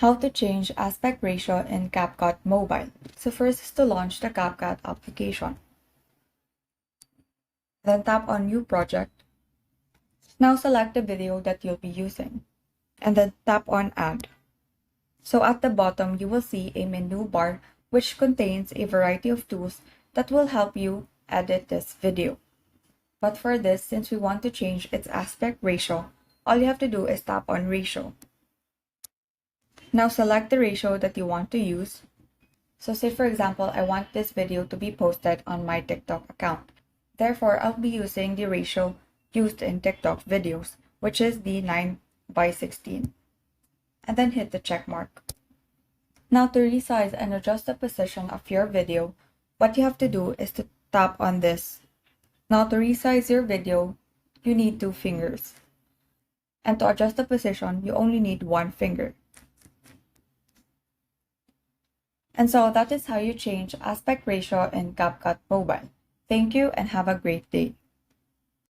How to change aspect ratio in CapCut Mobile. So first is to launch the CapCut application. Then tap on New Project. Now select the video that you'll be using. And then tap on Add. So at the bottom, you will see a menu bar which contains a variety of tools that will help you edit this video. But for this, since we want to change its aspect ratio, all you have to do is tap on Ratio. Now select the ratio that you want to use. So say for example, I want this video to be posted on my TikTok account. Therefore, I'll be using the ratio used in TikTok videos, which is the 9:16. And then hit the check mark. Now to resize and adjust the position of your video, what you have to do is to tap on this. Now to resize your video, you need 2 fingers. And to adjust the position, you only need 1 finger. And so that is how you change aspect ratio in CapCut Mobile. Thank you and have a great day.